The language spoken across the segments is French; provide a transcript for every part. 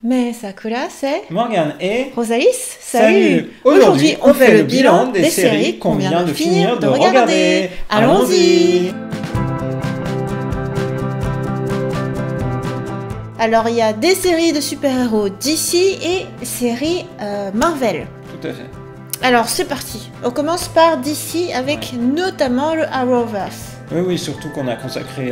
Mais Sakura, c'est Morgane et Rosalis. salut. Aujourd'hui, on fait le bilan des séries qu'on vient de finir de regarder. Allons-y. Alors, il y a des séries de super-héros DC et séries Marvel. Tout à fait. Alors, c'est parti. On commence par DC avec notamment le Arrowverse. Oui, surtout qu'on a consacré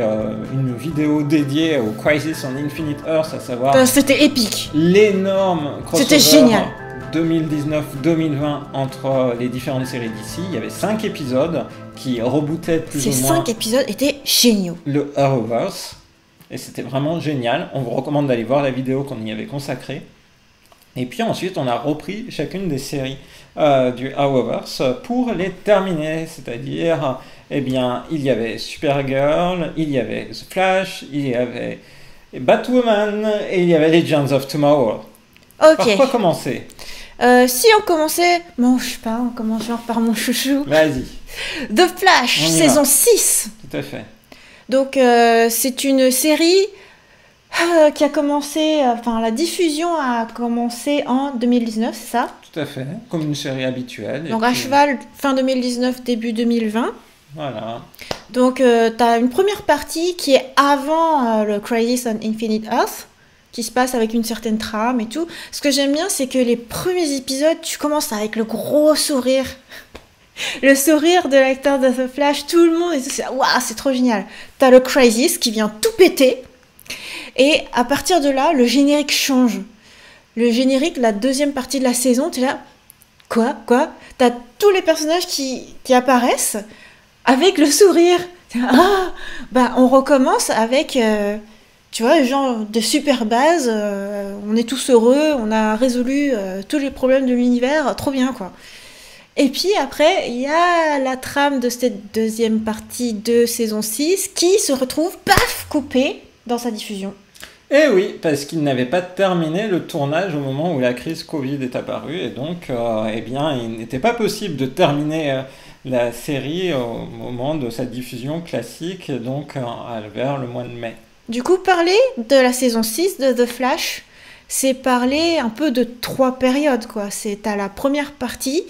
une vidéo dédiée au Crisis on Infinite Earth, à savoir C'était épique. l'énorme crossover C'était génial. 2019-2020 entre les différentes séries d'ici. Il y avait 5 épisodes qui rebootaient plus ou Ces moins 5 épisodes étaient géniaux. le Arrowverse. Et c'était vraiment génial. On vous recommande d'aller voir la vidéo qu'on y avait consacrée. Et puis ensuite, on a repris chacune des séries du Arrowverse pour les terminer. C'est-à-dire, eh bien, il y avait Supergirl, il y avait The Flash, il y avait Batwoman et il y avait Legends of Tomorrow. Ok. Par quoi commencer? Si on commençait... Bon, je sais pas, on commence genre par mon chouchou. Vas-y. The Flash, On y saison va. 6. Tout à fait. Donc, c'est une série qui a commencé... Enfin, la diffusion a commencé en 2019, c'est ça? Tout à fait. Comme une série habituelle. Donc, Et à puis, cheval, fin 2019, début 2020. Voilà. Donc, tu as une première partie qui est avant le Crisis on Infinite Earth, qui se passe avec une certaine trame et tout. Ce que j'aime bien, c'est que les premiers épisodes, tu commences avec le gros sourire. Le sourire de l'acteur de The Flash, tout le monde, et c'est waouh, c'est trop génial. T'as le Crisis qui vient tout péter, et à partir de là, le générique change. Le générique, la deuxième partie de la saison, t'es là, quoi? T'as tous les personnages qui apparaissent avec le sourire. Ah, bah on recommence avec, tu vois, genre de super base. On est tous heureux, on a résolu tous les problèmes de l'univers, trop bien quoi. Et puis après, il y a la trame de cette deuxième partie de saison 6 qui se retrouve, paf, coupée dans sa diffusion. Et oui, parce qu'il n'avait pas terminé le tournage au moment où la crise Covid est apparue, et donc, eh bien, il n'était pas possible de terminer la série au moment de sa diffusion classique, donc vers le mois de mai. Du coup, parler de la saison 6 de The Flash, c'est parler un peu de 3 périodes, quoi. C'est à la première partie,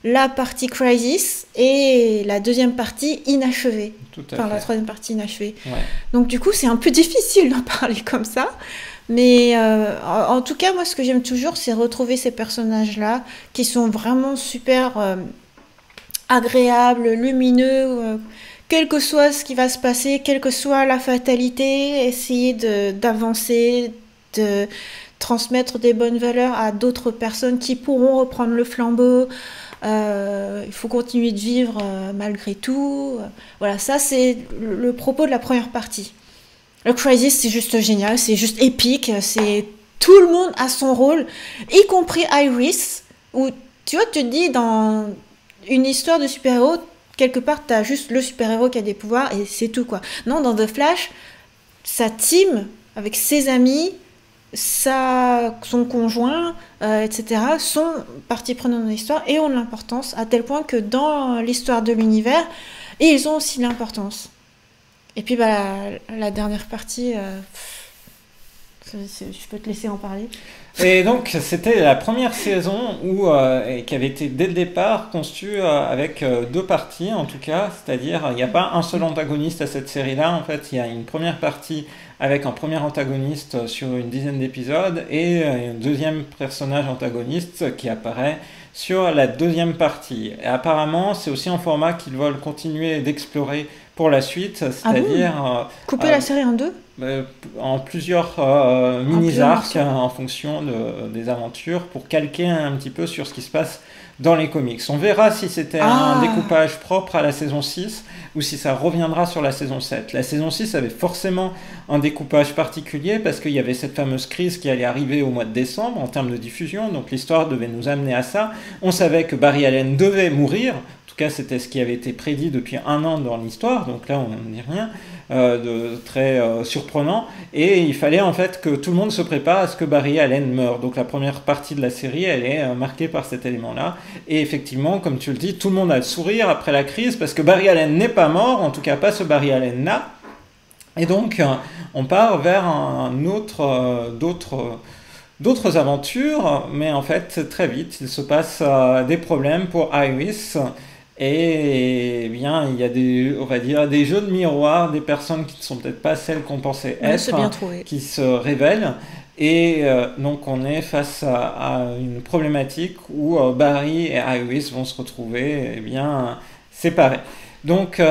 la partie Crisis et la deuxième partie inachevée. Tout à Enfin, fait. la troisième partie inachevée. Ouais. Donc du coup, c'est un peu difficile d'en parler comme ça. Mais en tout cas, moi, ce que j'aime toujours, c'est retrouver ces personnages-là qui sont vraiment super agréables, lumineux. Quel que soit ce qui va se passer, quelle que soit la fatalité, essayer d'avancer, de transmettre des bonnes valeurs à d'autres personnes qui pourront reprendre le flambeau. Il faut continuer de vivre malgré tout. Voilà, ça c'est le propos de la première partie. Le Crisis, c'est juste génial, c'est juste épique, c'est tout le monde a son rôle, y compris Iris, où tu vois, tu te dis dans une histoire de super-héros, quelque part, t'as juste le super-héros qui a des pouvoirs et c'est tout quoi. Non, dans The Flash, sa team avec ses amis, son conjoint, etc., sont partie prenante de l'histoire et ont de l'importance, à tel point que dans l'histoire de l'univers, ils ont aussi de l'importance. Et puis bah, la dernière partie, je peux te laisser en parler. Et donc, c'était la première saison qui avait été dès le départ conçue avec 2 parties, en tout cas. C'est-à-dire, il n'y a pas un seul antagoniste à cette série-là. En fait, il y a une première partie avec un premier antagoniste sur une dizaine d'épisodes et un deuxième personnage antagoniste qui apparaît sur la deuxième partie. Et apparemment, c'est aussi un format qu'ils veulent continuer d'explorer pour la suite, c'est-à-dire... Couper la série en 2 en plusieurs mini-arcs en fonction des aventures pour calquer un petit peu sur ce qui se passe dans les comics. On verra si c'était un découpage propre à la saison 6 ou si ça reviendra sur la saison 7. La saison 6 avait forcément un découpage particulier parce qu'il y avait cette fameuse crise qui allait arriver au mois de décembre en termes de diffusion, donc l'histoire devait nous amener à ça. On savait que Barry Allen devait mourir, en tout cas c'était ce qui avait été prédit depuis 1 an dans l'histoire, donc là on n'en dit rien. De très surprenant, et il fallait en fait que tout le monde se prépare à ce que Barry Allen meure. Donc la première partie de la série, elle est marquée par cet élément-là, et effectivement, comme tu le dis, tout le monde a le sourire après la crise, parce que Barry Allen n'est pas mort, en tout cas pas ce Barry Allen-là, et donc on part vers d'autres d'autres aventures, mais en fait, très vite, il se passe des problèmes pour Iris. Et eh bien, il y a on va dire, des jeux de miroir, des personnes qui ne sont peut-être pas celles qu'on pensait être, bien trouvé. qui se révèlent. Et donc, on est face à une problématique où Barry et Iris vont se retrouver eh bien, séparés. Donc,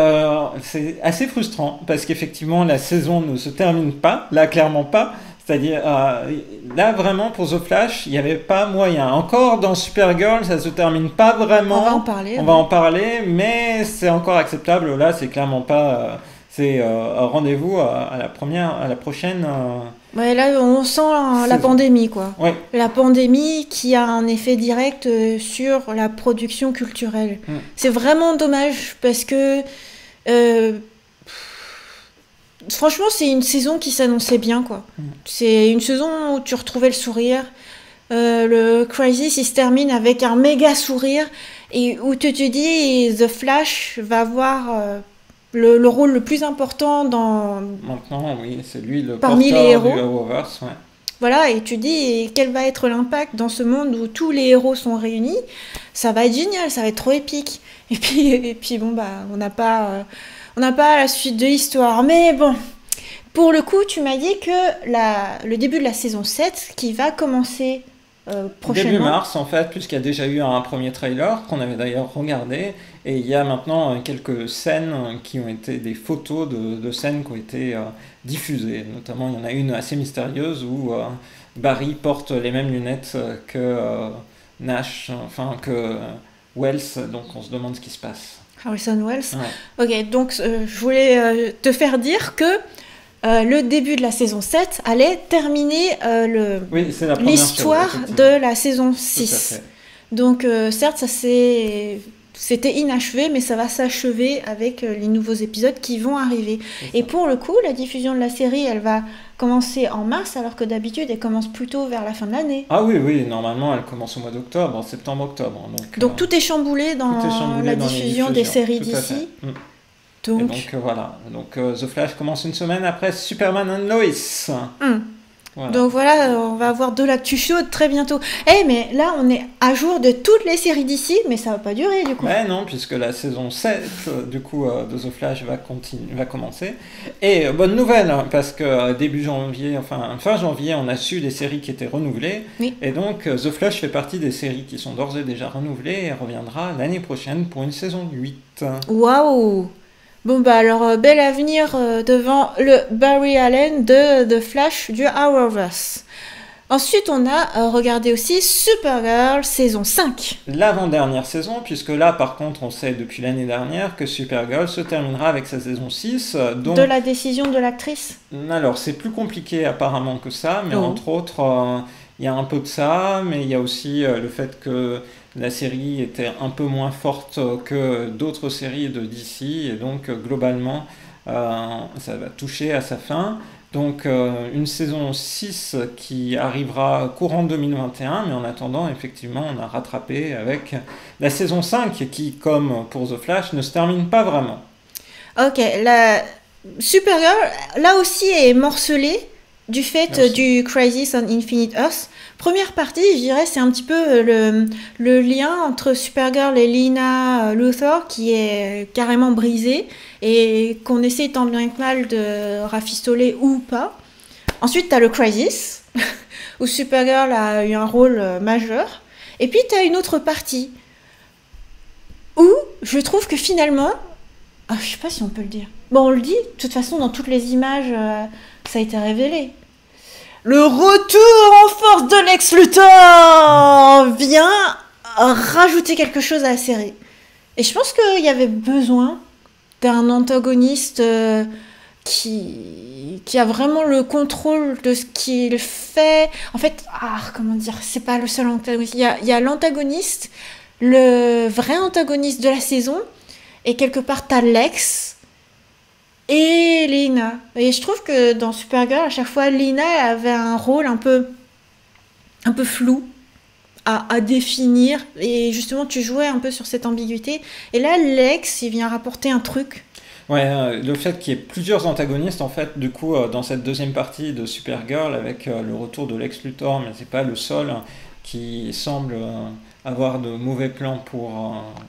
c'est assez frustrant parce qu'effectivement, la saison ne se termine pas, là, clairement pas. C'est-à-dire, là, vraiment, pour The Flash, il n'y avait pas moyen. Encore dans Supergirl, ça ne se termine pas vraiment. On va en parler. On va en parler, mais c'est encore acceptable. Là, c'est clairement pas... c'est rendez-vous à la prochaine... Ouais, là, on sent la pandémie, quoi. Ouais. La pandémie qui a un effet direct sur la production culturelle. C'est vraiment dommage parce que... franchement, c'est une saison qui s'annonçait bien, quoi. C'est une saison où tu retrouvais le sourire. Le Crisis, il se termine avec un méga sourire et où tu te dis The Flash va avoir le rôle le plus important dans... Maintenant, oui, c'est lui le parmi les héros. Du Arrowverse, ouais. Voilà, et tu dis quel va être l'impact dans ce monde où tous les héros sont réunis. Ça va être génial, ça va être trop épique. Et puis bon, bah, on n'a pas la suite de l'histoire. Mais bon, pour le coup, tu m'as dit que le début de la saison 7, qui va commencer prochainement. Début mars, en fait, puisqu'il y a déjà eu un premier trailer qu'on avait d'ailleurs regardé. Et il y a maintenant quelques scènes qui ont été des photos de scènes qui ont été diffusées. Notamment, il y en a une assez mystérieuse où Barry porte les mêmes lunettes que Nash, enfin que Wells. Donc on se demande ce qui se passe. Harrison Wells. Ouais. Ok, donc je voulais te faire dire que le début de la saison 7 allait terminer l'histoire de la saison 6. Donc certes, c'était inachevé, mais ça va s'achever avec les nouveaux épisodes qui vont arriver. Et pour le coup, la diffusion de la série, elle va commencer en mars, alors que d'habitude, elle commence plutôt vers la fin de l'année. Ah oui, normalement, elle commence au mois d'octobre, en septembre-octobre. Donc tout est chamboulé dans la diffusion des séries d'ici. Donc voilà, donc The Flash commence une semaine après Superman and Lois. Voilà. Donc voilà, on va avoir de l'actu chaude très bientôt. Mais là, on est à jour de toutes les séries d'ici, mais ça va pas durer du coup. Ouais, non, puisque la saison 7 du coup de The Flash va commencer. Et bonne nouvelle, parce que fin janvier, on a su des séries qui étaient renouvelées. Oui. Et donc The Flash fait partie des séries qui sont d'ores et déjà renouvelées et reviendra l'année prochaine pour une saison 8. Waouh! Bon bah alors, bel avenir devant le Barry Allen de The Flash du Arrowverse. Ensuite, on a regardé aussi Supergirl saison 5. L'avant-dernière saison, puisque là, par contre, on sait depuis l'année dernière que Supergirl se terminera avec sa saison 6. Donc... De la décision de l'actrice ? Alors, c'est plus compliqué apparemment que ça, mais entre autres, il y a un peu de ça, mais il y a aussi le fait que la série était un peu moins forte que d'autres séries de DC, et donc globalement, ça va toucher à sa fin. Donc une saison 6 qui arrivera courant 2021, mais en attendant, effectivement, on a rattrapé avec la saison 5 qui, comme pour The Flash, ne se termine pas vraiment. Ok, la Supergirl, là aussi, est morcelée du fait du Crisis on Infinite Earth. Première partie, je dirais, c'est un petit peu le lien entre Supergirl et Lena Luthor qui est carrément brisé et qu'on essaie tant bien que mal de rafistoler ou pas. Ensuite, tu as le Crisis, où Supergirl a eu un rôle majeur. Et puis, tu as une autre partie où je trouve que finalement... je sais pas si on peut le dire. Bon, on le dit, de toute façon, dans toutes les images, ça a été révélé. Le retour en force de Lex Luthor vient rajouter quelque chose à la série. Et je pense qu'il y avait besoin d'un antagoniste qui a vraiment le contrôle de ce qu'il fait. En fait, comment dire, c'est pas le seul antagoniste. Il y a l'antagoniste, le vrai antagoniste de la saison, et quelque part t'as Lex et Lena. Et je trouve que dans Supergirl, à chaque fois, Lena avait un rôle un peu flou à définir. Et justement, tu jouais un peu sur cette ambiguïté. Et là, Lex, il vient rapporter un truc. Ouais, le fait qu'il y ait plusieurs antagonistes, en fait, du coup, dans cette deuxième partie de Supergirl, avec le retour de Lex Luthor, mais c'est pas le seul qui semble avoir de mauvais plans pour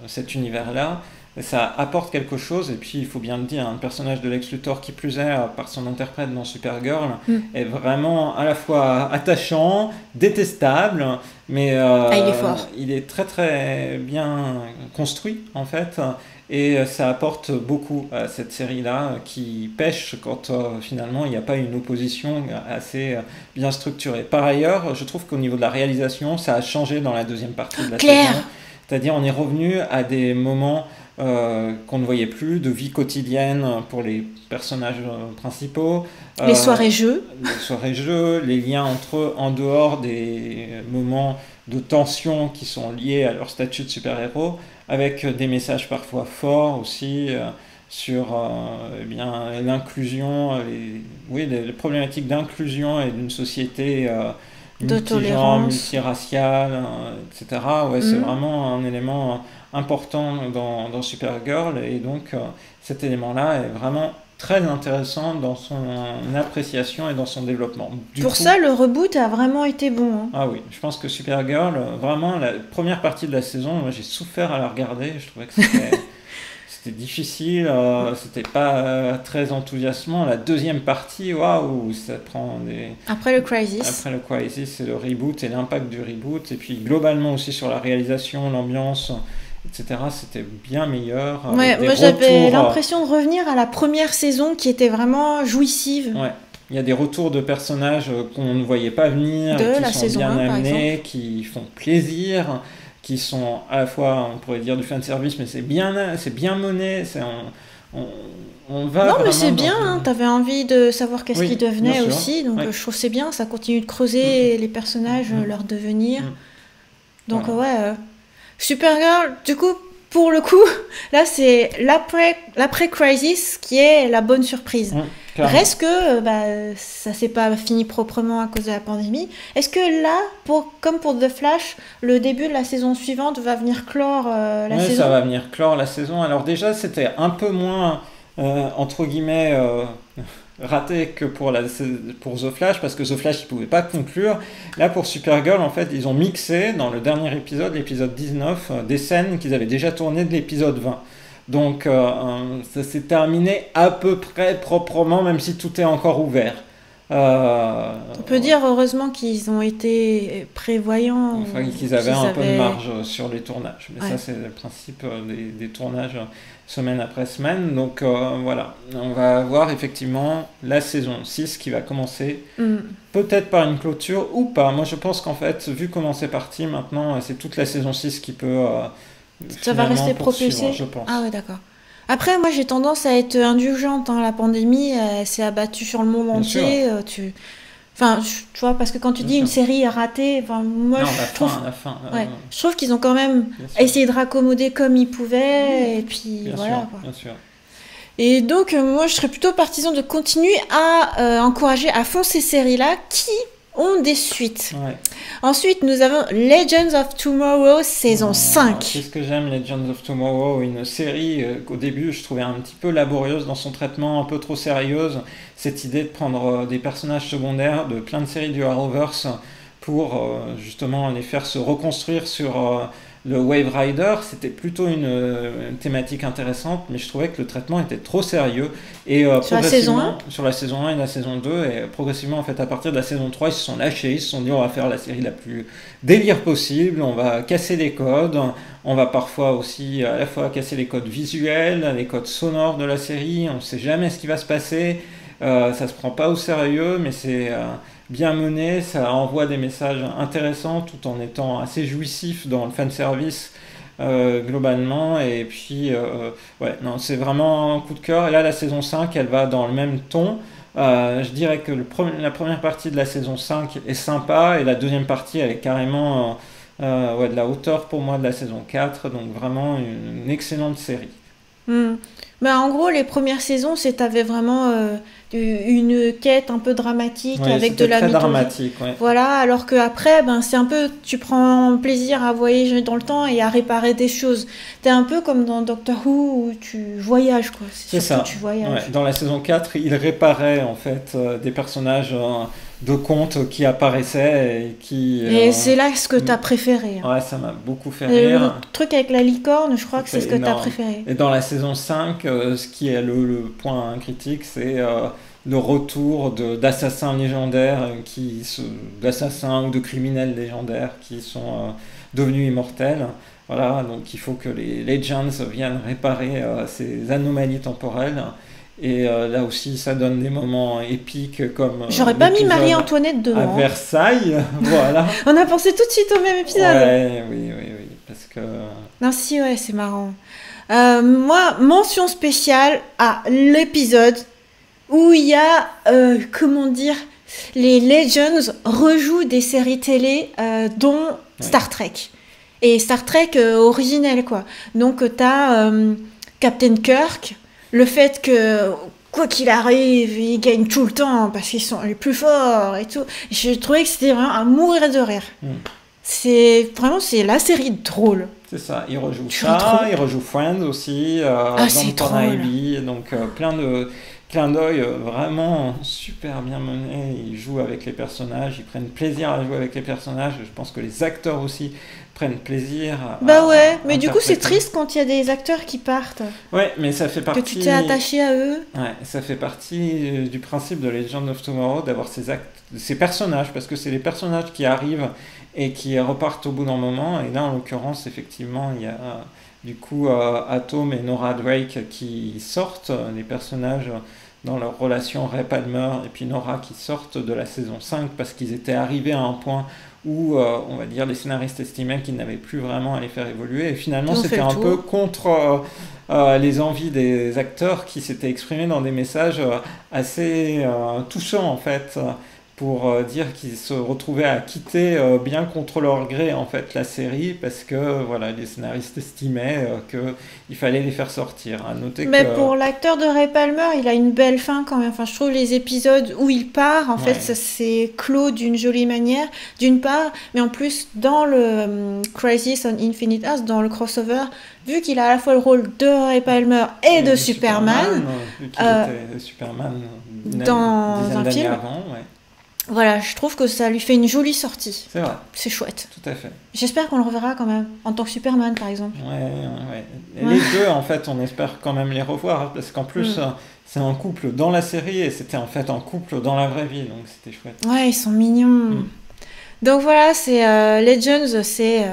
cet univers-là, ça apporte quelque chose. Et puis, il faut bien le dire, un personnage de Lex Luthor, qui plus est, par son interprète dans Supergirl, est vraiment à la fois attachant, détestable, mais il est fort. il est très très bien construit, en fait. Et ça apporte beaucoup à cette série-là qui pêche quand finalement il n'y a pas une opposition assez bien structurée. Par ailleurs, je trouve qu'au niveau de la réalisation, ça a changé dans la deuxième partie de la Claire. saison. C'est-à-dire on est revenu à des moments qu'on ne voyait plus, de vie quotidienne pour les personnages principaux. Les soirées-jeux. Les soirées-jeux, les liens entre eux en dehors des moments de tension qui sont liés à leur statut de super-héros, avec des messages parfois forts aussi sur eh bien, l'inclusion, les problématiques d'inclusion et d'une société multigenre, multiraciale, etc. Ouais, c'est vraiment un élément important dans Supergirl, et donc cet élément-là est vraiment très intéressant dans son appréciation et dans son développement. Pour ça, le reboot a vraiment été bon. Hein. Ah oui, je pense que Supergirl, vraiment, la première partie de la saison, moi j'ai souffert à la regarder, je trouvais que c'était difficile, c'était pas très enthousiasmant. La deuxième partie, waouh, ça prend des... Après le Crisis. Après le Crisis, c'est le reboot et l'impact du reboot, et puis globalement aussi sur la réalisation, l'ambiance, etc. C'était bien meilleur. Ouais, moi j'avais l'impression de revenir à la première saison qui était vraiment jouissive. Ouais. Il y a des retours de personnages qu'on ne voyait pas venir, qui sont bien amenés, qui font plaisir, qui sont à la fois, on pourrait dire, du fanservice, mais c'est bien mené. On va non, mais c'est bien, hein, t'avais envie de savoir qu'est-ce qui devenait aussi, donc je trouve que c'est bien, ça continue de creuser les personnages, leur devenir. Donc ouais, Supergirl, du coup, pour le coup, là c'est l'après-crisis qui est la bonne surprise. Reste que ça s'est pas fini proprement à cause de la pandémie. Est-ce que là, comme pour The Flash, le début de la saison suivante va venir clore la saison ? Oui, ça va venir clore la saison. Alors déjà, c'était un peu moins, entre guillemets, raté que pour The Flash, parce que The Flash, ils pouvaient pas conclure. Là, pour Supergirl, en fait, ils ont mixé dans le dernier épisode, l'épisode 19, des scènes qu'ils avaient déjà tournées de l'épisode 20. Donc ça s'est terminé à peu près proprement, même si tout est encore ouvert. On peut dire heureusement qu'ils ont été prévoyants. Enfin, qu'ils avaient un peu de marge sur les tournages. Mais ça, c'est le principe des tournages semaine après semaine. Donc voilà, on va avoir effectivement la saison 6 qui va commencer. Peut-être par une clôture ou pas. Moi, je pense qu'en fait, vu comment c'est parti, maintenant, c'est toute la saison 6 qui peut... ça va rester propulsé, je pense. Ah ouais, d'accord. Après, moi, j'ai tendance à être indulgente. Hein. La pandémie, elle s'est abattue sur le monde entier. Enfin, tu vois, parce que quand tu dis une série ratée, moi, la fin. Je trouve qu'ils ont quand même essayé de raccommoder comme ils pouvaient. Et puis, voilà. Bien sûr. Et donc, moi, je serais plutôt partisan de continuer à encourager à fond ces séries-là qui ont des suites. Ouais. Ensuite, nous avons Legends of Tomorrow, saison 5. Qu'est-ce que j'aime, Legends of Tomorrow, une série qu'au début je trouvais un petit peu laborieuse dans son traitement, un peu trop sérieuse. Cette idée de prendre des personnages secondaires de plein de séries du Arrowverse pour justement les faire se reconstruire sur le Wave Rider, c'était plutôt une thématique intéressante, mais je trouvais que le traitement était trop sérieux. Et sur la saison 1 sur la saison 1 et la saison 2, et progressivement, en fait, à partir de la saison 3, ils se sont lâchés, ils se sont dit on va faire la série la plus délire possible, on va casser les codes, on va parfois aussi à la fois casser les codes visuels, les codes sonores de la série, on ne sait jamais ce qui va se passer, ça se prend pas au sérieux, mais c'est... bien mené, ça envoie des messages intéressants tout en étant assez jouissif dans le fanservice globalement, et puis c'est vraiment un coup de cœur. Et là, la saison 5, elle va dans le même ton. Je dirais que la première partie de la saison 5 est sympa, et la deuxième partie, elle est carrément de la hauteur pour moi de la saison 4, donc vraiment une excellente série. Mais en gros, les premières saisons, t'avais vraiment une quête un peu dramatique Ouais, avec de c'était la très mythologie. dramatique, ouais. Voilà, alors que après, ben, c'est un peu, tu prends plaisir à voyager dans le temps et à réparer des choses. T'es un peu comme dans Doctor Who où tu voyages, quoi. C'est Surtout, ça. tu Ouais. voyages. Dans la saison 4, il réparait en fait des personnages de contes qui apparaissaient et qui... Et c'est là ce que t'as préféré, hein. Ouais, ça m'a beaucoup fait Le rire. truc avec la licorne, je crois que c'est ce C'était que t'as énorme. préféré. Et dans la saison 5, ce qui est le point critique, c'est le retour d'assassins légendaires, d'assassins ou de criminels légendaires qui sont devenus immortels. Voilà, donc il faut que les Legends viennent réparer ces anomalies temporelles. Et là aussi, ça donne des moments épiques comme J'aurais pas mis l'épisode Marie-Antoinette à dedans, hein. Versailles. Voilà. On a pensé tout de suite au même épisode. Ouais, oui, oui, oui. Parce que. Non, si, ouais, c'est marrant. Moi, mention spéciale à l'épisode où il y a, comment dire, les Legends rejouent des séries télé, dont Star Trek. Et Star Trek originel, quoi. Donc, t'as Captain Kirk, le fait que, quoi qu'il arrive, ils gagnent tout le temps parce qu'ils sont les plus forts et tout. Je trouvais que c'était vraiment à mourir de rire. C'est vraiment, c'est la série drôle. C'est ça, il rejoue Je ça, trouve. il rejoue Friends aussi, C'est Downton drôle. Abbey, donc plein de clins d'œil vraiment super bien menés. Ils jouent avec les personnages, ils prennent plaisir à jouer avec les personnages. Je pense que les acteurs aussi prennent plaisir Bah à ouais, mais du coup c'est interpréter. triste quand il y a des acteurs qui partent, Ouais, mais ça fait que partie. tu t'es attaché à eux. Ouais, ça fait partie du principe de Legend of Tomorrow d'avoir ces personnages, parce que c'est les personnages qui arrivent et qui repartent au bout d'un moment. Et là, en l'occurrence, effectivement, il y a du coup Atom et Nora Drake qui sortent, les personnages dans leur relation Ray Palmer et puis Nora qui sortent de la saison 5 parce qu'ils étaient arrivés à un point où, on va dire, les scénaristes estimaient qu'ils n'avaient plus vraiment à les faire évoluer. Et finalement, Ils ont fait c'était le un tour. peu contre les envies des acteurs qui s'étaient exprimés dans des messages assez touchants, en fait, pour dire qu'ils se retrouvaient à quitter bien contre leur gré, en fait, la série, parce que, voilà, les scénaristes estimaient qu'il fallait les faire sortir. À noter Mais que... pour l'acteur de Ray Palmer, il a une belle fin quand même. Enfin, je trouve les épisodes où il part, en fait, Ouais. ça s'est clos d'une jolie manière, d'une part, mais en plus, dans le Crisis on Infinite Earths, dans le crossover, vu qu'il a à la fois le rôle de Ray Palmer et de Superman, vu qu'il était Superman dans une dizaine un d'années film. avant, ouais. voilà, je trouve que ça lui fait une jolie sortie. C'est vrai, C'est chouette. tout à fait. J'espère qu'on le reverra quand même, en tant que Superman par exemple. Ouais. Et les deux, en fait, on espère quand même les revoir, parce qu'en plus, c'est un couple dans la série, et c'était en fait un couple dans la vraie vie, donc c'était chouette. Ouais, ils sont mignons. Donc voilà, c'est Legends, c'est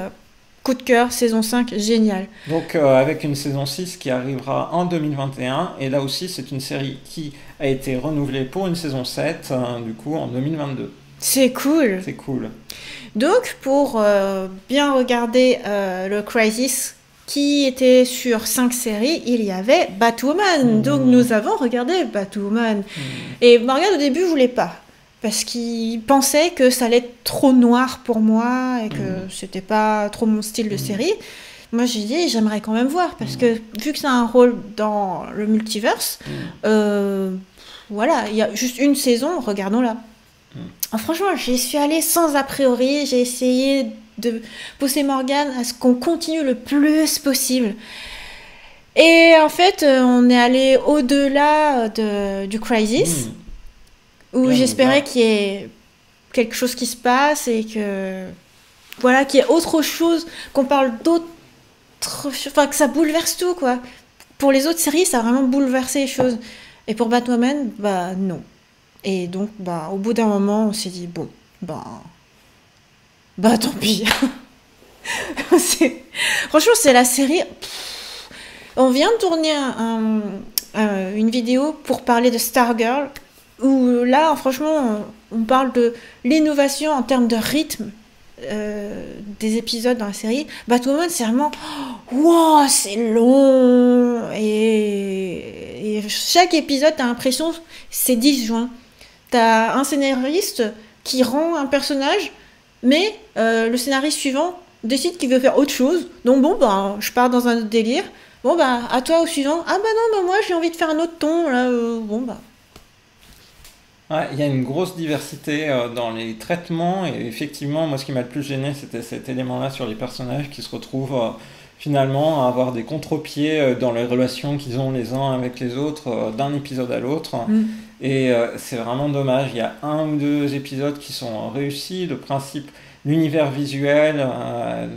coup de cœur, saison 5, génial. Donc avec une saison 6 qui arrivera en 2021, et là aussi c'est une série qui a été renouvelée pour une saison 7, du coup en 2022. C'est cool. C'est cool. Donc pour bien regarder le Crisis qui était sur 5 séries, il y avait Batwoman. Donc nous avons regardé Batwoman. Et Morgane au début voulait pas. Parce qu'il pensait que ça allait être trop noir pour moi et que c'était pas trop mon style de série. Moi j'ai dit j'aimerais quand même voir parce que vu que c'est un rôle dans le multiverse, voilà, il y a juste une saison, regardons-la. Franchement, j'y suis allée sans a priori, j'ai essayé de pousser Morgane à ce qu'on continue le plus possible. Et en fait, on est allé au-delà du Crisis. Où j'espérais qu'il y ait quelque chose qui se passe et que voilà, qu'il y ait autre chose, qu'on parle d'autres, enfin que ça bouleverse tout quoi. Pour les autres séries, ça a vraiment bouleversé les choses. Et pour Batwoman, bah non. Et donc bah au bout d'un moment, on s'est dit bon, bah tant pis. Franchement, c'est la série. On vient de tourner une vidéo pour parler de Stargirl. Où là, franchement, on parle de l'innovation en termes de rythme des épisodes dans la série. Batwoman, c'est vraiment wow, c'est long et chaque épisode, t'as l'impression c'est disjoint. T'as un scénariste qui rend un personnage, mais le scénariste suivant décide qu'il veut faire autre chose. Donc bon, je pars dans un autre délire. Bon, bah, à toi au suivant. Ah, bah non, bah, moi, j'ai envie de faire un autre ton, là. Bon, bah. Ouais, il y a une grosse diversité dans les traitements et effectivement, moi ce qui m'a le plus gêné, c'était cet élément-là sur les personnages qui se retrouvent finalement à avoir des contre-pieds dans les relations qu'ils ont les uns avec les autres d'un épisode à l'autre. Mm. Et c'est vraiment dommage. Il y a un ou deux épisodes qui sont réussis. Le principe, l'univers visuel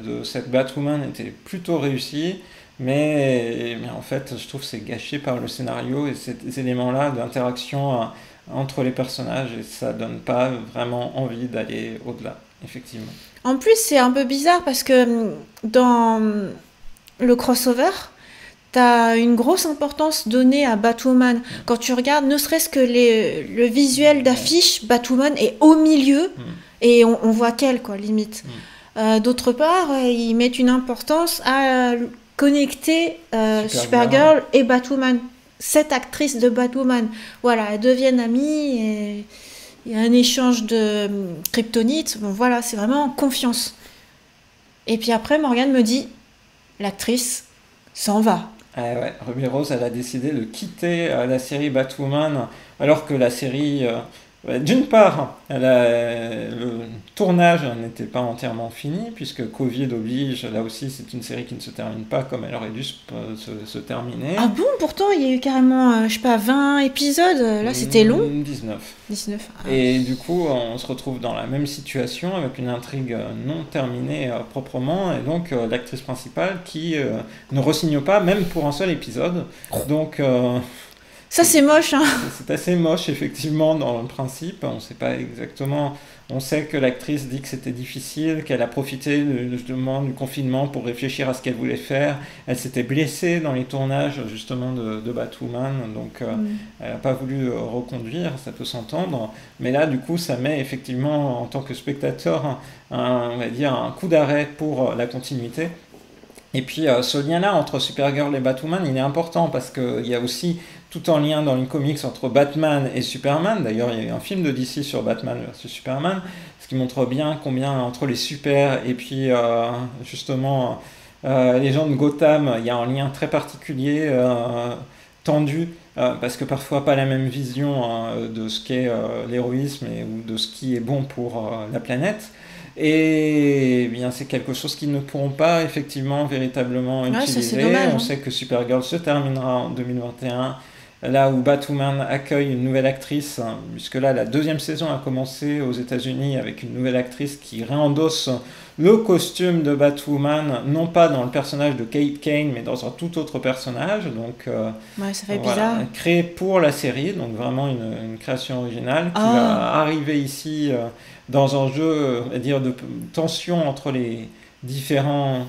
de cette Batwoman était plutôt réussi. Mais en fait, je trouve que c'est gâché par le scénario et ces éléments-là d'interaction entre les personnages et ça donne pas vraiment envie d'aller au-delà, effectivement. En plus, c'est un peu bizarre parce que dans le crossover, t'as une grosse importance donnée à Batwoman. Quand tu regardes, ne serait-ce que le visuel d'affiche, Batwoman est au milieu et on voit qu'elle, quoi, limite. D'autre part, ils mettent une importance à connecter Supergirl et Batwoman. Cette actrice de Batwoman, voilà, elles deviennent amies et il y a un échange de kryptonite. Bon, voilà, c'est vraiment confiance. Et puis après, Morgane me dit, l'actrice s'en va. Ah ouais, Ruby Rose, elle a décidé de quitter la série Batwoman, alors que la série, d'une part, le tournage n'était pas entièrement fini, puisque Covid oblige, là aussi c'est une série qui ne se termine pas comme elle aurait dû se terminer. Ah bon, pourtant il y a eu carrément, je sais pas, 20 épisodes, là c'était long. 19. 19. Ah. Et du coup, on se retrouve dans la même situation avec une intrigue non terminée proprement, et donc l'actrice principale qui ne re-signe pas, même pour un seul épisode. Donc, ça c'est moche, hein. C'est assez moche, effectivement, dans le principe. On sait pas exactement. On sait que l'actrice dit que c'était difficile, qu'elle a profité justement du confinement pour réfléchir à ce qu'elle voulait faire. Elle s'était blessée dans les tournages justement de Batwoman, donc elle n'a pas voulu reconduire, ça peut s'entendre. Mais là, du coup, ça met effectivement, en tant que spectateur, on va dire, un coup d'arrêt pour la continuité. Et puis ce lien-là entre Supergirl et Batwoman, il est important parce qu'il y a aussi tout un lien dans les comics entre Batman et Superman. D'ailleurs, il y a eu un film de DC sur Batman versus Superman, ce qui montre bien combien entre les super et puis justement les gens de Gotham, il y a un lien très particulier, tendu, parce que parfois pas la même vision de ce qu'est l'héroïsme ou de ce qui est bon pour la planète. Et bien, c'est quelque chose qu'ils ne pourront pas effectivement véritablement utiliser. Ça, c'est dommage, On sait que Supergirl se terminera en 2021, là où Batwoman accueille une nouvelle actrice, puisque là la deuxième saison a commencé aux États-Unis avec une nouvelle actrice qui réendosse le costume de Batwoman, non pas dans le personnage de Kate Kane, mais dans un tout autre personnage. Donc, ouais, ça fait bizarre. Créé pour la série, donc vraiment une création originale qui va arriver ici dans un jeu, on va dire, de tension entre les différents.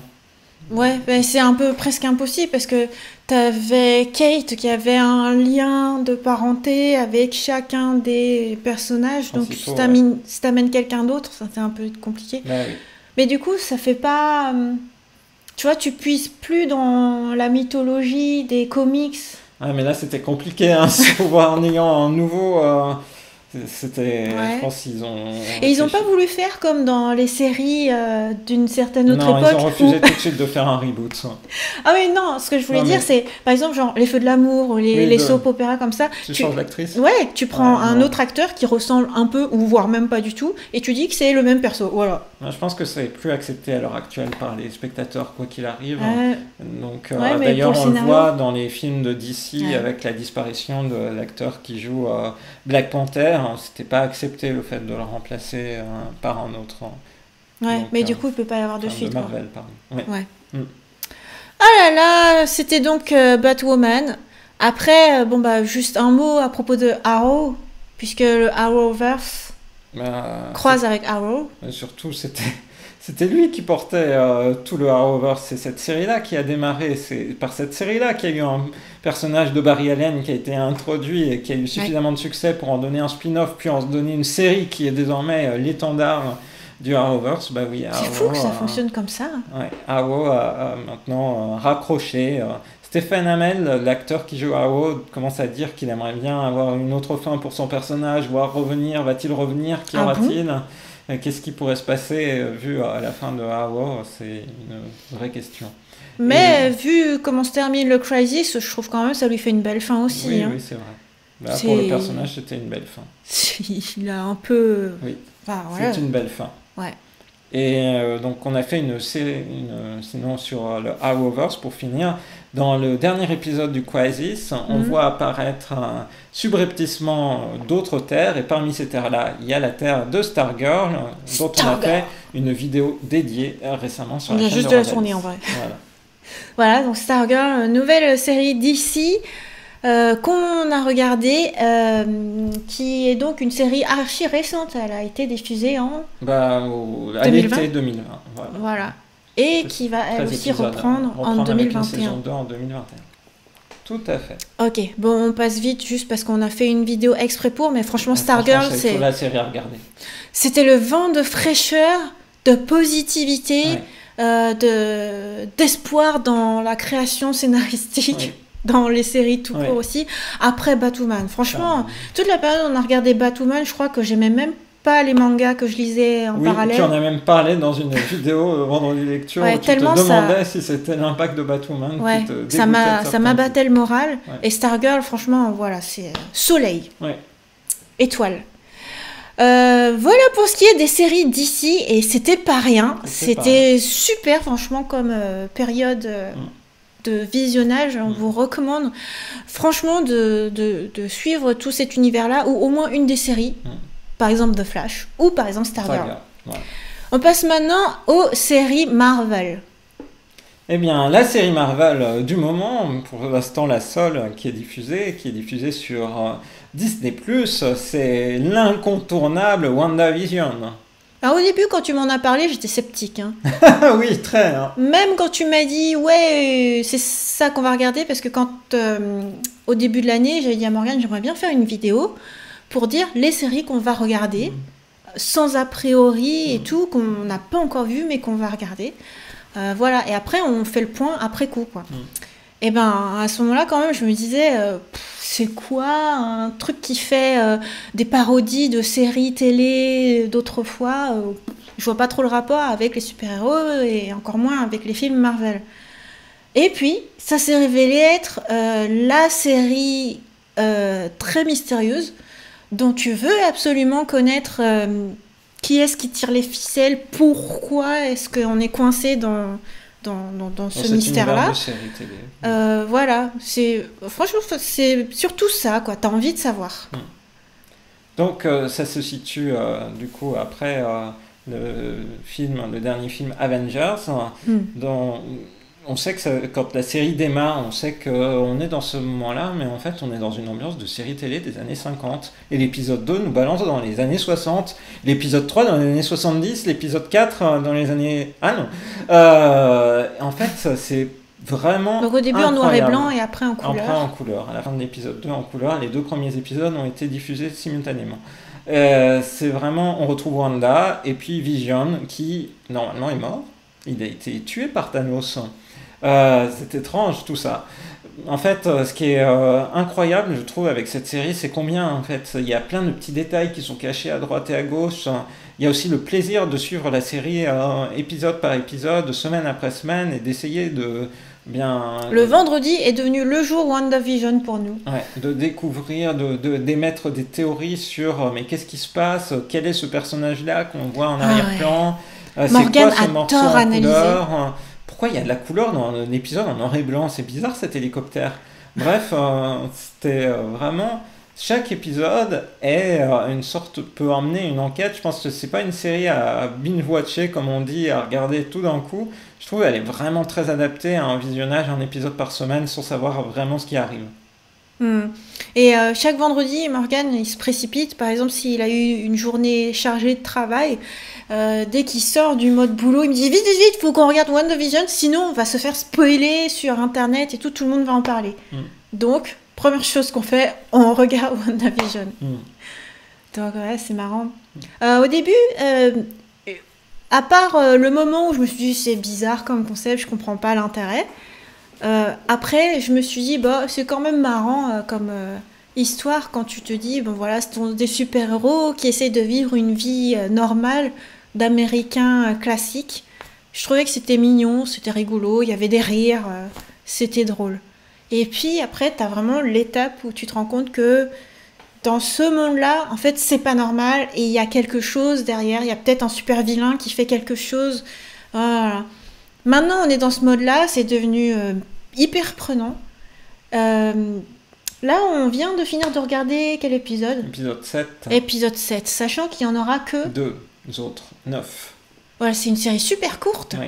Ouais, ben c'est un peu presque impossible parce que t'avais Kate qui avait un lien de parenté avec chacun des personnages, donc si t'amènes quelqu'un d'autre, ça c'est un peu compliqué. Bah, oui. Mais du coup, ça fait pas. Tu vois, tu puises plus dans la mythologie des comics. Ah, mais là c'était compliqué, hein, en ayant un nouveau. C'était, ouais. Je pense qu'ils ont. Et ils n'ont pas voulu faire comme dans les séries d'une certaine autre époque. Non, ils ont refusé tout de suite de faire un reboot. Ah oui, non, ce que je voulais dire, c'est par exemple genre les Feux de l'amour ou les soap-opéras comme ça. Tu changes d'actrice. Ouais, tu prends un autre acteur qui ressemble un peu ou voire même pas du tout et tu dis que c'est le même perso. Voilà. Je pense que c'est plus accepté à l'heure actuelle par les spectateurs quoi qu'il arrive. Donc d'ailleurs on le voit dans les films de DC avec la disparition de l'acteur qui joue Black Panther. C'était pas accepté le fait de le remplacer par un autre. Ouais, donc, mais du coup il peut pas y avoir de suite. De Marvel, pardon. Ouais. Ah là là, c'était donc Batwoman. Après, juste un mot à propos de Arrow, puisque le Arrowverse croise avec Arrow. Surtout, c'était lui qui portait tout le Arrowverse. C'est cette série-là qui a démarré. C'est par cette série-là qu'il y a eu un personnage de Barry Allen qui a été introduit et qui a eu suffisamment de succès pour en donner un spin-off, puis en donner une série qui est désormais l'étendard du Arrowverse. Bah oui, c'est fou que ça fonctionne comme ça. Ouais, Arrow a maintenant raccroché. Stephen Amell, l'acteur qui joue Arrow, commence à dire qu'il aimerait bien avoir une autre fin pour son personnage, voire revenir. Va-t-il revenir? Qu'y aura-t-il? qu'est-ce qui pourrait se passer vu à la fin de Arrow, c'est une vraie question. Mais vu comment se termine le Crisis, je trouve quand même ça lui fait une belle fin aussi. Oui, hein. oui, c'est vrai. Là, pour le personnage, c'était une belle fin. Il a un peu... Oui, enfin, voilà. c'est une belle fin. Ouais. Et donc on a fait une série, sinon sur le Arrowverse pour finir. Dans le dernier épisode du Crisis, on voit apparaître subrepticement d'autres terres, et parmi ces terres-là, il y a la terre de Stargirl, dont on a fait une vidéo dédiée récemment sur la chaîne. On vient juste de la tourner en vrai. Voilà, donc Stargirl, nouvelle série d'ici. Qu'on a regardé, qui est donc une série archi récente. Elle a été diffusée en à l'été 2020. Voilà. Et qui va elle aussi reprendre en 2021. Saison 2 en 2021. Tout à fait. Ok, bon, on passe vite juste parce qu'on a fait une vidéo exprès pour, mais franchement, Stargirl, c'est la série à regarder. C'était le vent de fraîcheur, de positivité, d'espoir dans la création scénaristique. Ouais. Dans les séries tout court aussi, après Batwoman. Franchement, toute la période où on a regardé Batwoman, je crois que j'aimais même pas les mangas que je lisais en parallèle. Tu en as même parlé dans une vidéo vendredi lecture où tu te demandais si c'était l'impact de Batwoman qui te dégoûtait. Ça m'abattait le moral. Et Stargirl, franchement, voilà, c'est soleil, étoile. Voilà pour ce qui est des séries d'ici, et c'était pas rien. C'était super, franchement, comme période... de visionnage, on vous recommande franchement de suivre tout cet univers-là, ou au moins une des séries, par exemple The Flash, ou par exemple Stargirl. On passe maintenant aux séries Marvel. Eh bien, la série Marvel du moment, pour l'instant la seule qui est diffusée sur Disney+, c'est l'incontournable WandaVision. Alors au début, quand tu m'en as parlé, j'étais sceptique. Hein. Oui, très. Hein. Même quand tu m'as dit, ouais, c'est ça qu'on va regarder, parce que quand, au début de l'année, j'avais dit à Morgane, j'aimerais bien faire une vidéo pour dire les séries qu'on va regarder, sans a priori et tout, qu'on n'a pas encore vu, mais qu'on va regarder. Voilà, et après, on fait le point après coup, quoi. Et ben, à ce moment-là, quand même, je me disais... c'est quoi un truc qui fait des parodies de séries télé d'autrefois je vois pas trop le rapport avec les super-héros et encore moins avec les films Marvel. Et puis, ça s'est révélé être la série très mystérieuse dont tu veux absolument connaître qui est-ce qui tire les ficelles, pourquoi est-ce qu'on est coincé dans ce mystère-là. Voilà, franchement, c'est surtout ça, quoi. T'as envie de savoir. Donc, ça se situe du coup après le dernier film Avengers, dont on sait que quand la série démarre, on sait qu'on est dans ce moment-là, mais en fait, on est dans une ambiance de série télé des années 50. Et l'épisode 2 nous balance dans les années 60, l'épisode 3 dans les années 70, l'épisode 4 dans les années... Ah non En fait, c'est vraiment donc au début incroyable. En noir et blanc et après en couleur. Après en couleur. À la fin de l'épisode 2 en couleur, les 2 premiers épisodes ont été diffusés simultanément. C'est vraiment... On retrouve Wanda et puis Vision qui, normalement, est mort. Il a été tué par Thanos. C'est étrange tout ça. En fait, ce qui est incroyable, je trouve, avec cette série, c'est combien, en fait, il y a plein de petits détails qui sont cachés à droite et à gauche. Il y a aussi le plaisir de suivre la série épisode par épisode, semaine après semaine, et d'essayer de bien... Le vendredi est devenu le jour WandaVision pour nous. Ouais, de découvrir, d'émettre des théories sur mais qu'est-ce qui se passe, quel est ce personnage-là qu'on voit en arrière-plan, c'est quoi ce morceau en couleur, pourquoi il y a de la couleur dans un épisode en noir et blanc, c'est bizarre cet hélicoptère. Bref, c'était vraiment... Chaque épisode peut emmener une enquête. Je pense que c'est pas une série à binge-watcher, comme on dit, à regarder tout d'un coup. Je trouve qu'elle est vraiment très adaptée à un visionnage, un épisode par semaine, sans savoir vraiment ce qui arrive. Et chaque vendredi, Morgane, il se précipite. Par exemple, s'il a eu une journée chargée de travail, dès qu'il sort du mode boulot, il me dit vite, il faut qu'on regarde WandaVision, sinon on va se faire spoiler sur Internet et tout le monde va en parler. Donc, première chose qu'on fait, on regarde WandaVision. Donc ouais, c'est marrant. Au début, à part le moment où je me suis dit c'est bizarre comme concept, je comprends pas l'intérêt. Après, je me suis dit, c'est quand même marrant histoire quand tu te dis, bon voilà, ce sont des super-héros qui essaient de vivre une vie normale d'Américains classiques. Je trouvais que c'était mignon, c'était rigolo, il y avait des rires, c'était drôle. Et puis après, t'as vraiment l'étape où tu te rends compte que dans ce monde-là, en fait, c'est pas normal et il y a quelque chose derrière, il y a peut-être un super vilain qui fait quelque chose. Voilà. Maintenant, on est dans ce mode-là, c'est devenu hyper prenant. Euh, Là, on vient de finir de regarder quel épisode? Épisode 7. Épisode 7, sachant qu'il n'y en aura que... Deux autres, 9. Voilà, c'est une série super courte. Oui.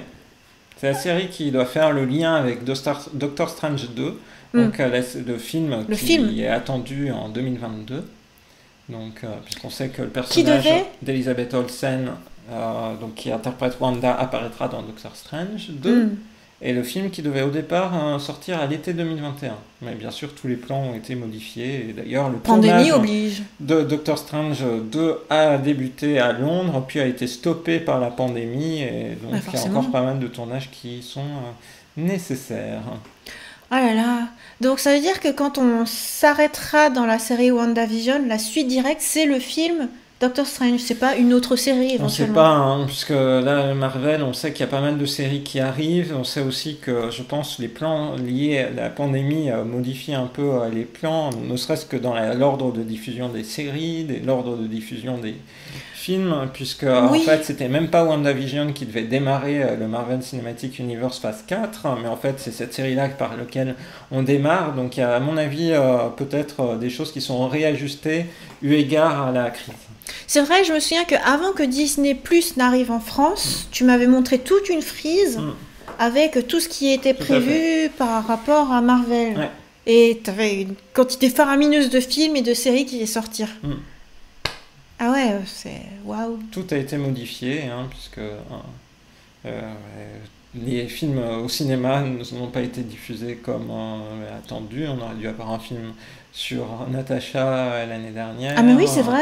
C'est la série qui doit faire le lien avec Doctor Strange 2, donc le film qui est attendu en 2022. Donc, puisqu'on sait que le personnage d'Elizabeth Olsen, donc, qui interprète Wanda, apparaîtra dans Doctor Strange 2. Et le film qui devait au départ sortir à l'été 2021. Mais bien sûr, tous les plans ont été modifiés. Et d'ailleurs, le Pandémie tournage oblige. de Doctor Strange 2 a débuté à Londres, puis a été stoppé par la pandémie. Et donc, il y a encore pas mal de tournages qui sont nécessaires. Oh là là. Donc, ça veut dire que quand on s'arrêtera dans la série WandaVision, la suite directe, c'est le film Doctor Strange, c'est pas une autre série éventuellement. On sait pas, hein, puisque là, Marvel, on sait qu'il y a pas mal de séries qui arrivent. On sait aussi que, je pense, les plans liés à la pandémie modifient un peu les plans, ne serait-ce que dans l'ordre de diffusion des séries, l'ordre de diffusion des films, puisque en fait, c'était même pas WandaVision qui devait démarrer le Marvel Cinematic Universe phase 4, mais en fait, c'est cette série-là par laquelle on démarre. Donc, il y a, à mon avis, peut-être des choses qui sont réajustées eu égard à la crise. C'est vrai, je me souviens qu'avant que Disney Plus n'arrive en France, tu m'avais montré toute une frise avec tout ce qui était prévu par rapport à Marvel. Ouais. Et tu avais une quantité faramineuse de films et de séries qui allaient sortir. Ah ouais, c'est waouh. Tout a été modifié, hein, puisque les films au cinéma n'ont pas été diffusés comme attendu. On aurait dû avoir un film sur Natasha l'année dernière. Ah mais oui, c'est vrai.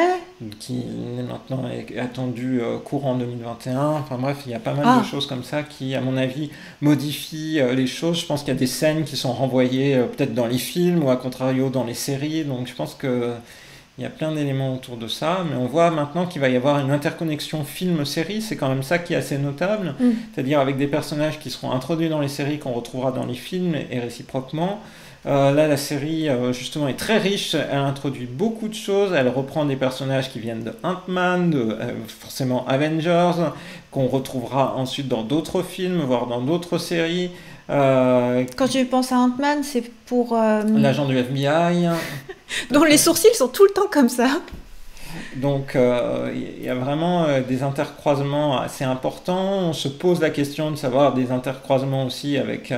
Qui maintenant est attendu courant 2021. Enfin bref, il y a pas mal de choses comme ça qui, à mon avis, modifient les choses. Je pense qu'il y a des scènes qui sont renvoyées peut-être dans les films ou à contrario dans les séries. Donc je pense que il y a plein d'éléments autour de ça, mais on voit maintenant qu'il va y avoir une interconnexion film-série, c'est quand même ça qui est assez notable, c'est-à-dire avec des personnages qui seront introduits dans les séries qu'on retrouvera dans les films et réciproquement. Là, la série, justement, est très riche, elle introduit beaucoup de choses, elle reprend des personnages qui viennent de Ant-Man, de forcément Avengers, qu'on retrouvera ensuite dans d'autres films, voire dans d'autres séries. Quand tu penses à Ant-Man, c'est pour... l'agent du FBI. dont les sourcils sont tout le temps comme ça. Donc il y a vraiment des intercroisements assez importants. On se pose la question de savoir des intercroisements aussi avec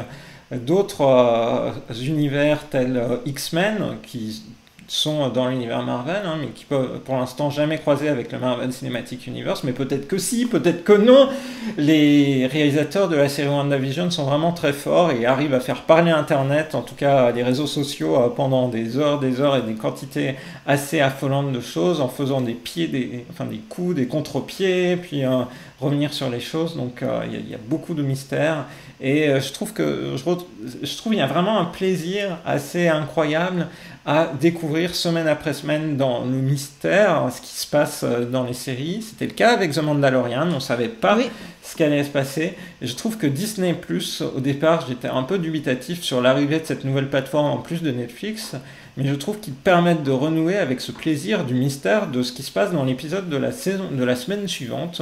d'autres univers tels X-Men qui sont dans l'univers Marvel, hein, mais qui peuvent pour l'instant jamais croiser avec le Marvel Cinematic Universe, mais peut-être que si, peut-être que non. Les réalisateurs de la série WandaVision sont vraiment très forts et arrivent à faire parler Internet, en tout cas les réseaux sociaux, pendant des heures et des quantités assez affolantes de choses, en faisant des pieds, des coups, des contre-pieds, puis revenir sur les choses. Donc il y a beaucoup de mystères et je trouve qu'il y a vraiment un plaisir assez incroyable à découvrir semaine après semaine dans le mystère ce qui se passe dans les séries. C'était le cas avec The Mandalorian, on ne savait pas ce qui allait se passer. Et je trouve que Disney+, au départ, j'étais un peu dubitatif sur l'arrivée de cette nouvelle plateforme en plus de Netflix, mais je trouve qu'ils permettent de renouer avec ce plaisir du mystère de ce qui se passe dans l'épisode de la semaine suivante.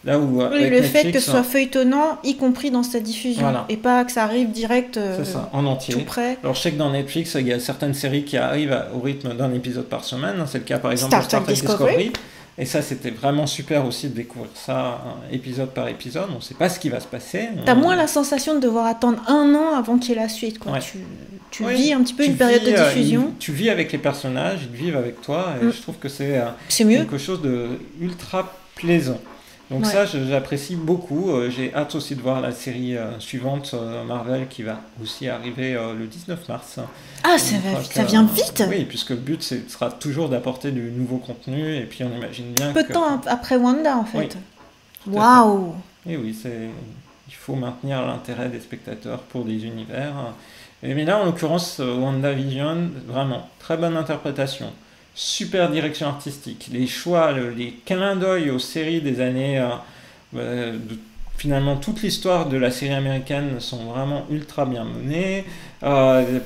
Là où, oui, le fait que ce soit feuilletonnant, y compris dans sa diffusion, et pas que ça arrive direct en entier. Tout près. Alors je sais que dans Netflix, il y a certaines séries qui arrivent au rythme d'un épisode par semaine. C'est le cas par exemple de Star Trek Discovery. Et ça, c'était vraiment super aussi de découvrir ça épisode par épisode. On ne sait pas ce qui va se passer. T'as moins la sensation de devoir attendre 1 an avant qu'il y ait la suite. Quoi. Ouais. Tu vis un petit peu une période de diffusion. Tu vis avec les personnages, ils vivent avec toi. Et je trouve que c'est quelque chose de ultra plaisant. Donc ça, j'apprécie beaucoup. J'ai hâte aussi de voir la série suivante, Marvel, qui va aussi arriver le 19 mars. Ah, ça vient vite. Oui, puisque le but sera toujours d'apporter du nouveau contenu, et puis on imagine bien peu de temps après Wanda, en fait. Waouh. Et oui, il faut maintenir l'intérêt des spectateurs pour des univers. Mais là, en l'occurrence, WandaVision, vraiment, très bonne interprétation. Super direction artistique. Les choix, les clins d'œil aux séries des années... finalement, toute l'histoire de la série américaine sont vraiment ultra bien menées.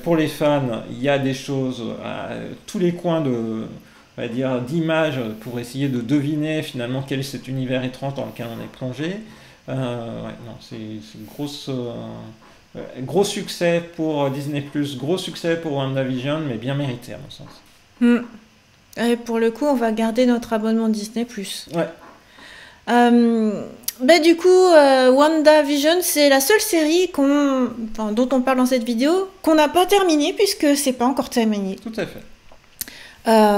Pour les fans, il y a des choses à tous les coins on va dire, d'images pour essayer de deviner finalement quel est cet univers étrange dans lequel on est plongé. C'est une gros succès pour Disney+, gros succès pour WandaVision, mais bien mérité à mon sens. Et pour le coup, on va garder notre abonnement Disney+. Ouais. Du coup, WandaVision, c'est la seule série dont on parle dans cette vidéo qu'on n'a pas terminée puisque c'est pas encore terminé. Tout à fait.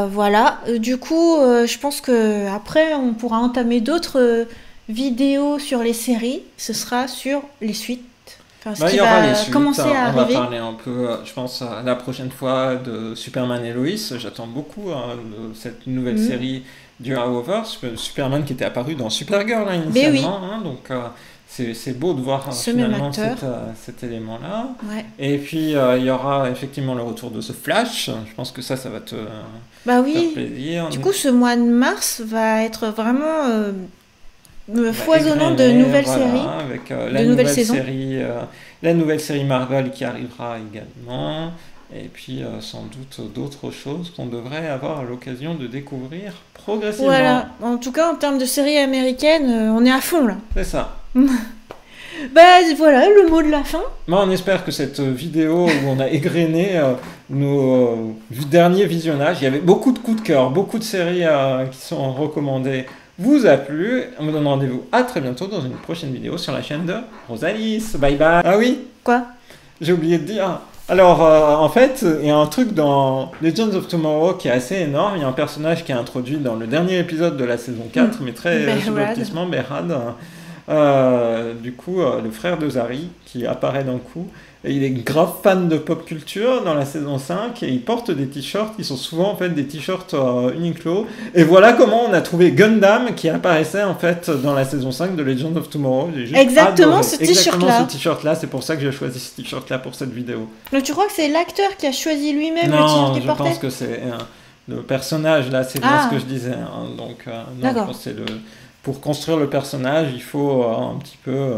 Voilà. Du coup, je pense que après, on pourra entamer d'autres vidéos sur les séries. Ce sera sur les suites. Il y aura les suites. Commencer à arriver. On va parler un peu, je pense, la prochaine fois de Superman et Lois. J'attends beaucoup de cette nouvelle série du Arrowverse. Superman qui était apparu dans Supergirl initialement. Oui. Donc c'est beau de voir finalement cet élément-là. Ouais. Et puis il y aura effectivement le retour de ce Flash. Je pense que ça va te faire plaisir. Du coup, ce mois de mars va être vraiment... foisonnant de nouvelles séries, avec la nouvelle série Marvel qui arrivera également, et puis sans doute d'autres choses qu'on devrait avoir l'occasion de découvrir progressivement. Voilà, en tout cas en termes de séries américaines, on est à fond là. C'est ça. Voilà le mot de la fin. On espère que cette vidéo où on a égrené nos derniers visionnages, il y avait beaucoup de coups de cœur, beaucoup de séries qui sont recommandées, vous a plu. On vous donne rendez-vous à très bientôt dans une prochaine vidéo sur la chaîne de Rosalis. Bye bye. Ah oui. Quoi ? J'ai oublié de dire. Alors, en fait, il y a un truc dans Legends of Tomorrow qui est assez énorme. Il y a un personnage qui est introduit dans le dernier épisode de la saison 4, mais très subrepticement, Behrad. Du coup, le frère de Zari qui apparaît d'un coup. Et il est grave fan de pop culture dans la saison 5 et il porte des t-shirts qui sont souvent en fait des t-shirts Uniqlo. Et voilà comment on a trouvé Gundam qui apparaissait en fait dans la saison 5 de Legend of Tomorrow. Exactement ce t-shirt-là. Ce t-shirt-là, c'est pour ça que j'ai choisi ce t-shirt-là pour cette vidéo. Donc tu crois que c'est l'acteur qui a choisi lui-même le t-shirt qu'il portait ? Non, je pense que c'est le personnage là, c'est bien ce que je disais. Donc non, je pense que c'est pour construire le personnage, il faut un petit peu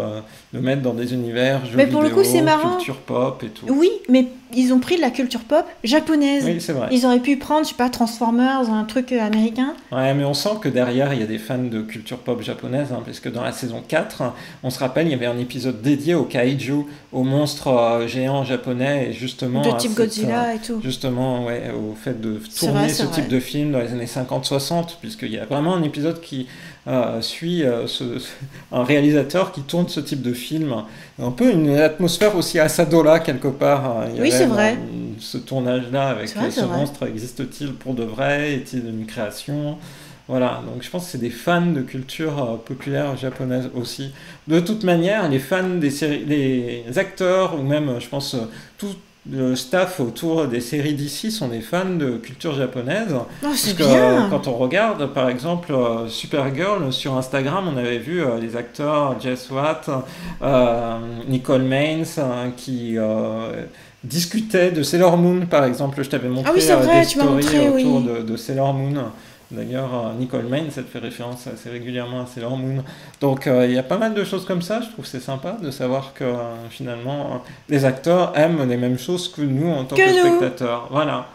le mettre dans des univers jeux vidéo, le coup, c'est marrant. Culture pop et tout. Oui, mais ils ont pris de la culture pop japonaise. Oui, c'est vrai. Ils auraient pu prendre, je sais pas, Transformers, un truc américain. Ouais, mais on sent que derrière, il y a des fans de culture pop japonaise, parce que dans la saison 4, on se rappelle, il y avait un épisode dédié au kaiju, aux monstres géants japonais, et justement... De type Godzilla et tout. Justement, ouais, au fait de tourner ce type de film dans les années 50-60, puisqu'il y a vraiment un épisode qui... suit un réalisateur qui tourne ce type de film. Un peu une atmosphère aussi à Sadola quelque part. Oui, c'est vrai. Ce tournage-là avec ce monstre, existe-t-il pour de vrai? Est-il une création? Voilà, donc je pense que c'est des fans de culture populaire japonaise aussi. De toute manière, les fans des séries, les acteurs ou même, je pense, tout le staff autour des séries d'ici sont des fans de culture japonaise. C'est bien. Quand on regarde, par exemple, Supergirl, sur Instagram, on avait vu les acteurs Jess Watt, Nicole Maines, qui discutaient de Sailor Moon, par exemple. Je t'avais montré des stories autour de Sailor Moon. D'ailleurs, Nicole Maines, ça te fait référence assez régulièrement à Sailor Moon. Donc, il y a pas mal de choses comme ça. Je trouve que c'est sympa de savoir que, finalement, les acteurs aiment les mêmes choses que nous en tant que spectateurs. Voilà.